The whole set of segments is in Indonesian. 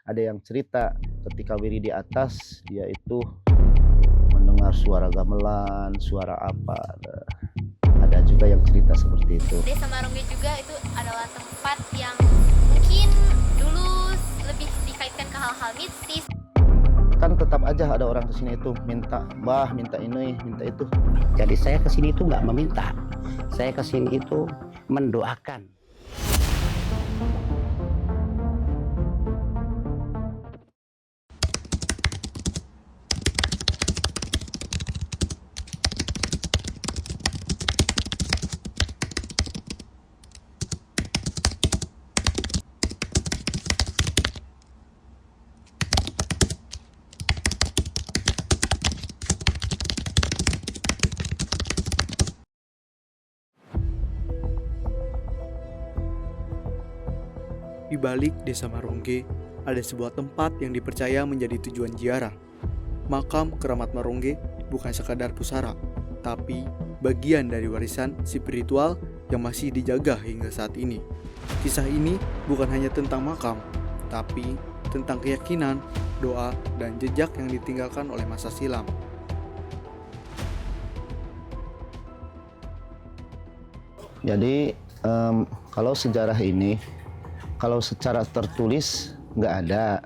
Ada yang cerita ketika Wiri di atas dia itu mendengar suara gamelan, suara apa. Ada juga yang cerita seperti itu. Desa Marongge juga itu adalah tempat yang mungkin dulu lebih dikaitkan ke hal-hal mistis. Kan tetap aja ada orang kesini itu minta, bah minta ini, minta itu. Jadi saya kesini itu nggak meminta, saya kesini itu mendoakan. Di balik Desa Marongge, ada sebuah tempat yang dipercaya menjadi tujuan ziarah. Makam Keramat Marongge bukan sekadar pusara, tapi bagian dari warisan spiritual yang masih dijaga hingga saat ini. Kisah ini bukan hanya tentang makam, tapi tentang keyakinan, doa, dan jejak yang ditinggalkan oleh masa silam. Jadi kalau sejarah ini, kalau secara tertulis nggak ada,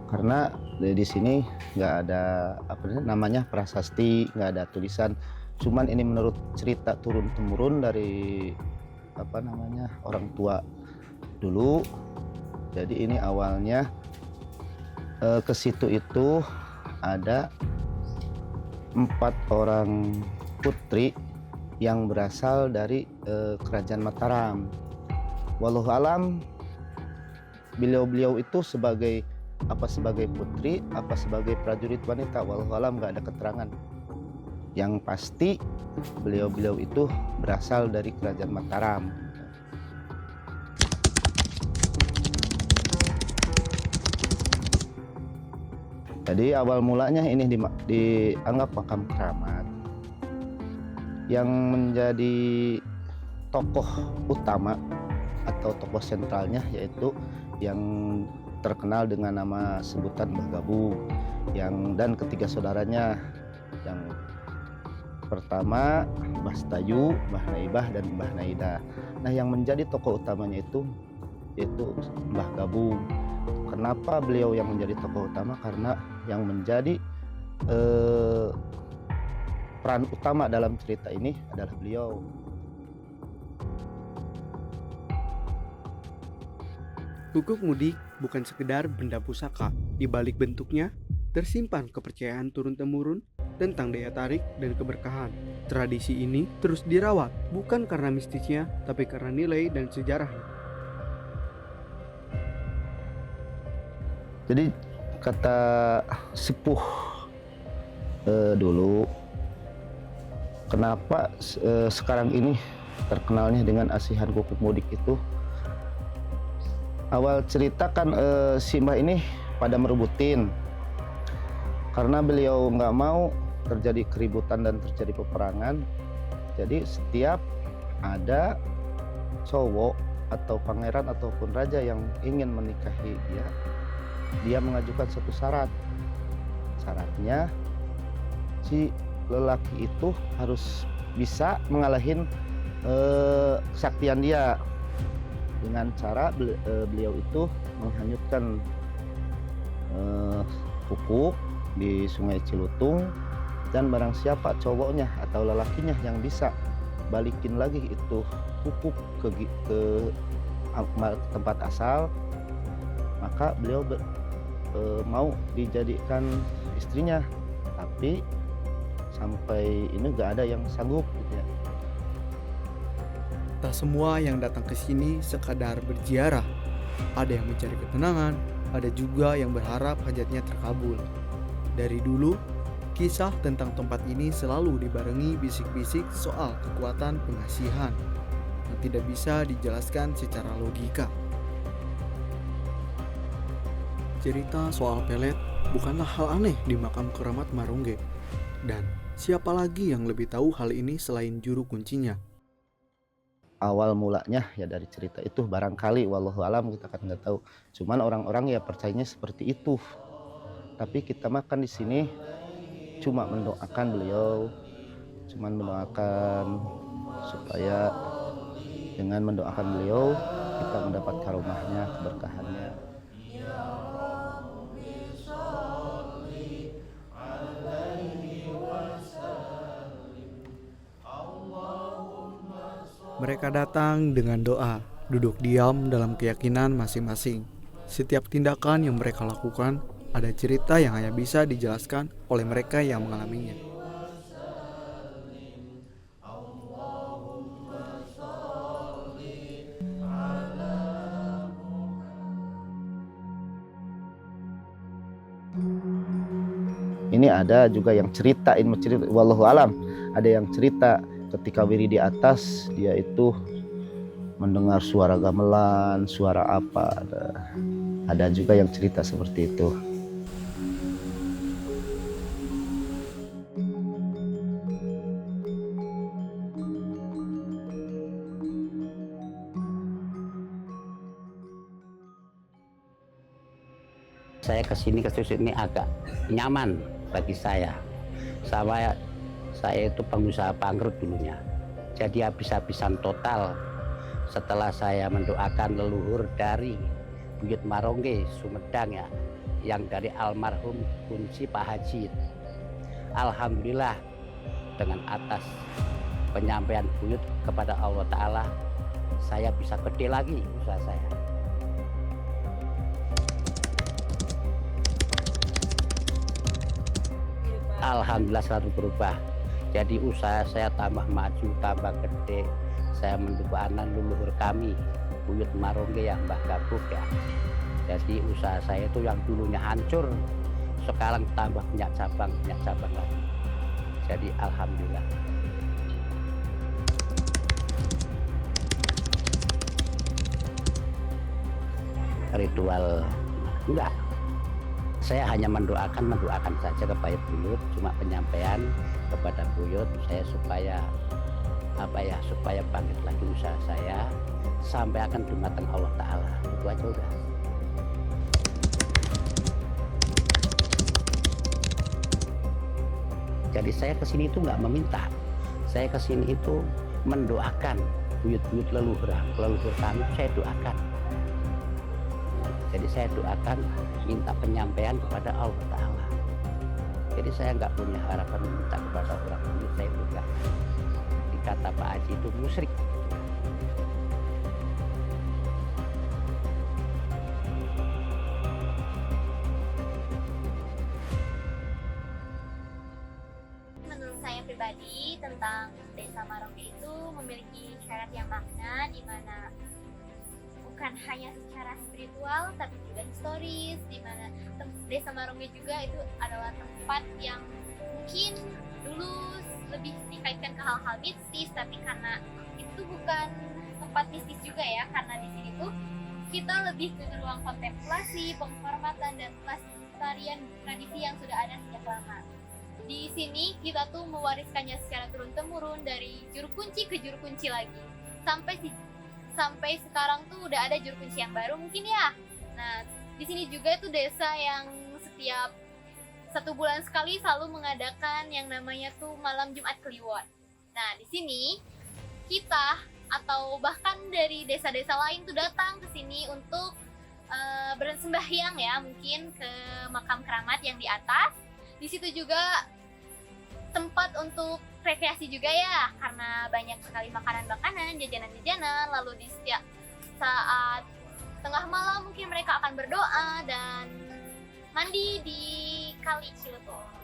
karena di sini nggak ada namanya prasasti, nggak ada tulisan. Cuman ini menurut cerita turun temurun dari orang tua dulu. Jadi ini awalnya ke situ itu ada 4 orang putri yang berasal dari kerajaan Mataram. Wallahu alam, beliau itu sebagai putri, apa sebagai prajurit wanita, wallahu alam nggak ada keterangan. Yang pasti beliau itu berasal dari kerajaan Mataram. Jadi awal mulanya ini dianggap makam keramat. Yang menjadi tokoh utama atau tokoh sentralnya yaitu yang terkenal dengan nama sebutan Mbah Gabu, dan ketiga saudaranya, yang pertama Mbah Stayu, Mbah Naibah, dan Mbah Naida. Nah, yang menjadi tokoh utamanya itu yaitu Mbah Gabu. Kenapa beliau yang menjadi tokoh utama? Karena yang menjadi peran utama dalam cerita ini adalah beliau. Guguk mudik bukan sekedar benda pusaka. Di balik bentuknya, tersimpan kepercayaan turun-temurun tentang daya tarik dan keberkahan. Tradisi ini terus dirawat, bukan karena mistisnya, tapi karena nilai dan sejarahnya. Jadi kata sepuh dulu, kenapa sekarang ini terkenalnya dengan asihan guguk mudik itu? Awal cerita kan si Mbah ini pada merebutin karena beliau nggak mau terjadi keributan dan terjadi peperangan. Jadi setiap ada cowok atau pangeran ataupun raja yang ingin menikahi dia mengajukan satu syarat. Syaratnya si lelaki itu harus bisa mengalahin kesaktian dia dengan cara beliau itu menghanyutkan pupuk di Sungai Cilutung, dan barang siapa cowoknya atau lelakinya yang bisa balikin lagi itu pupuk ke tempat asal, maka beliau mau dijadikan istrinya. Tapi sampai ini gak ada yang sanggup gitu ya. Tak semua yang datang ke sini sekadar berziarah. Ada yang mencari ketenangan, ada juga yang berharap hajatnya terkabul. Dari dulu, kisah tentang tempat ini selalu dibarengi bisik-bisik soal kekuatan pengasihan yang tidak bisa dijelaskan secara logika. Cerita soal pelet bukanlah hal aneh di makam Keramat Marongge. Dan siapa lagi yang lebih tahu hal ini selain juru kuncinya? awal mulanya ya dari cerita itu barangkali, wallahu alam, kita kan nggak tahu. Cuman orang-orang ya percayanya seperti itu. Tapi kita makan di sini cuma mendoakan beliau, cuman mendoakan supaya dengan mendoakan beliau kita mendapat karomahnya, keberkahannya. Mereka datang dengan doa, duduk diam dalam keyakinan masing-masing. Setiap tindakan yang mereka lakukan ada cerita yang hanya bisa dijelaskan oleh mereka yang mengalaminya. Ini ada juga yang ceritain, wallahu alam, ada yang cerita ketika berdiri di atas dia itu mendengar suara gamelan, suara apa, ada juga yang cerita seperti itu. Saya kesini agak nyaman bagi saya. Saya itu pengusaha bangkrut dulunya. Jadi habis-habisan total setelah saya mendoakan leluhur dari Buyut Marongge Sumedang ya, yang dari almarhum Kunci Pak Haji. Alhamdulillah dengan atas penyampaian Buyut kepada Allah Ta'ala, saya bisa gede lagi usaha saya. Alhamdulillah selalu berubah. Jadi usaha saya tambah maju, tambah gede. Saya mendoakan leluhur kami, Buyut Marongge yang Mbah Gabuk ya. Jadi usaha saya itu yang dulunya hancur, sekarang tambah banyak cabang lagi. Jadi alhamdulillah. Ritual enggak. Saya hanya mendoakan saja kepada Buyut, cuma penyampaian kepada Buyut saya supaya bangkit lagi usaha saya sampai akan dimatang Allah Ta'ala. Itu aja udah. Jadi saya kesini itu nggak meminta, saya kesini itu mendoakan buyut-buyut leluhur kami, saya doakan. Jadi saya doakan minta penyampaian kepada Allah Ta'ala. Jadi saya nggak punya harapan minta kepada orang lain, saya itu nggak. Dikata Pak Haji itu musyrik. Menurut saya pribadi tentang Desa Marongge itu memiliki syarat yang makna, di mana bukan hanya secara spiritual tapi juga historis, di mana Desa Marongge juga itu adalah tempat yang mungkin dulu lebih dikaitkan ke hal-hal mistis, tapi karena itu bukan tempat mistis juga ya, karena di sini tuh kita lebih ke ruang kontemplasi, penghormatan dan pelestarian tradisi yang sudah ada sejak lama. Di sini kita tuh mewariskannya secara turun-temurun dari juru kunci ke juru kunci lagi, sampai sekarang tuh udah ada juru kunci yang baru mungkin ya. Nah, di sini juga itu desa yang setiap 1 bulan sekali selalu mengadakan yang namanya tuh malam Jumat Kliwon. Nah, di sini kita atau bahkan dari desa-desa lain tuh datang ke sini untuk bersembahyang ya, mungkin ke makam keramat yang di atas. Di situ juga tempat untuk rekreasi juga ya, karena banyak sekali makanan-makanan, jajanan-jajanan. Lalu di setiap saat tengah malam mungkin mereka akan berdoa dan mandi di Kali Ciletuh.